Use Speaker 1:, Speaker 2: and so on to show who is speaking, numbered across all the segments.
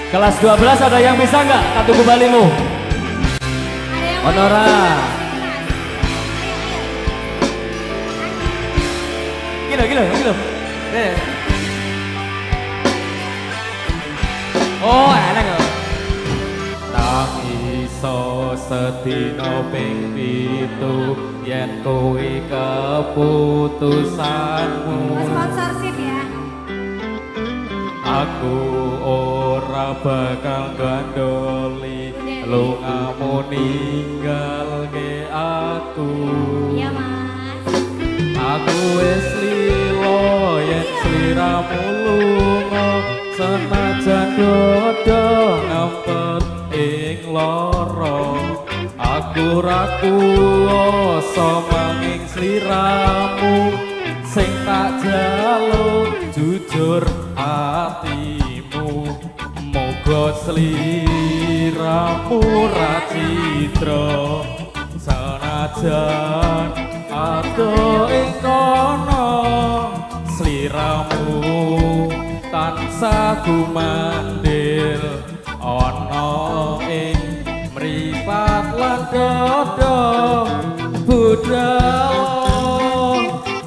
Speaker 1: Kelas 12 ada yang bisa nggak? Kartu kembalimu. Honora. Gila. Oh, enak kok. Tak iso sedina ping 7 yen kowe keputusanmu.
Speaker 2: Sponsorship ya.
Speaker 1: Aku ora bakal gandoli lungamu ninggalke aku.
Speaker 2: Iya mas.
Speaker 1: Aku wis lilo yen sliramu lunga senajan dodo ngempet ing lara. Aku ra kuwasa manging sliramu sing tak jaluk jujur atimu. Moga sliramu ra citra senajan ado ing kono. Sliramu tansah gumandil ana ing mripat lan dodo budal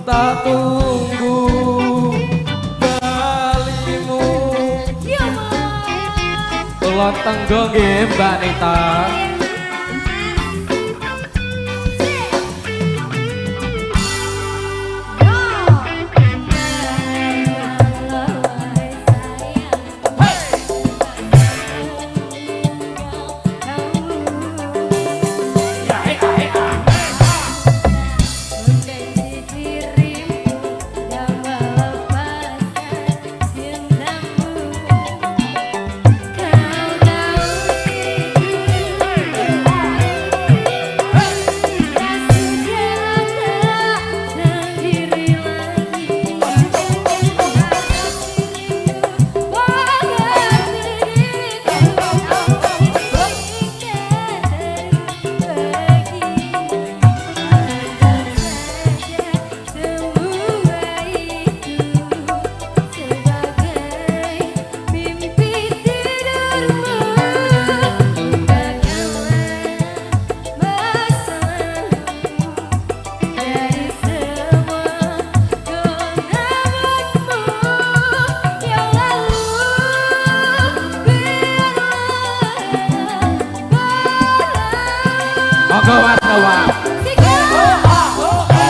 Speaker 1: tak tunggu balimu.
Speaker 2: Iya mas.
Speaker 1: Kula tenggo nggih Mbak Nita.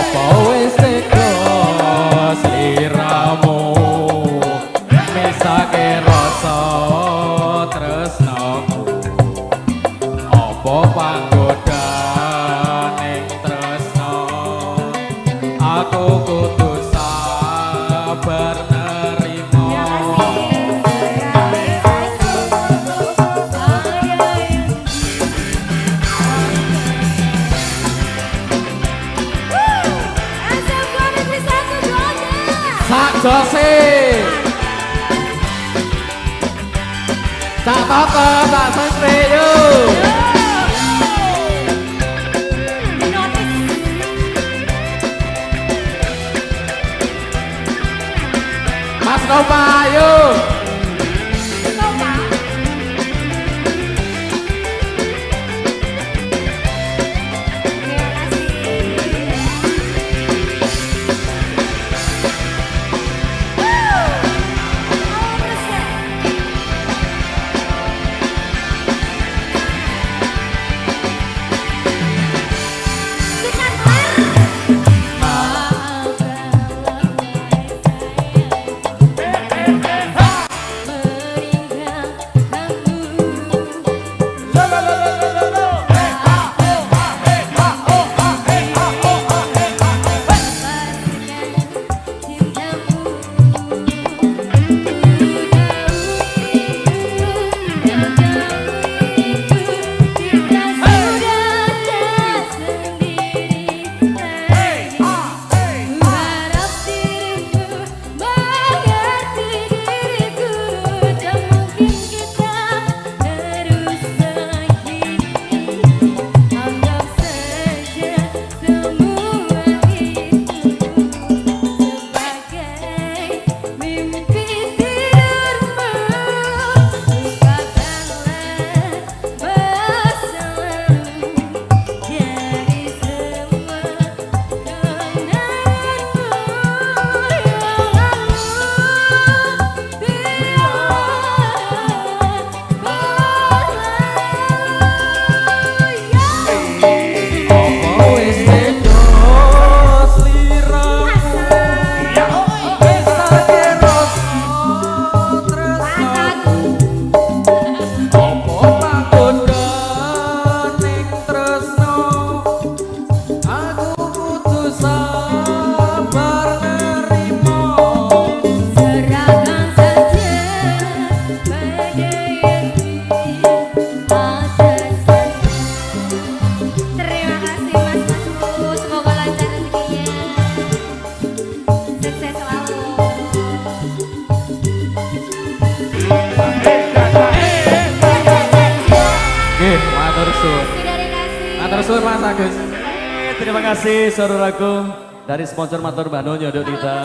Speaker 1: Apa wis teko sliramu misake rasa tresnamu. Apa panggodaning tresna aku kudu sabar nerima. Sak Jose Sak Toto, Sak Sentri yuk. Mas Nova yuk. sabar nerimo
Speaker 2: Serahkan saja pada yang atas sana. Terima kasih Mas Masku, semoga lancar rezekinya. Sukses selalu.
Speaker 1: Nggih, matur suwun.
Speaker 2: Dari kasih.
Speaker 1: Matur suwun Mas Agus.
Speaker 3: Terima kasih saudaraku dari sponsor Matur Mbah Nonyo Dok Dita.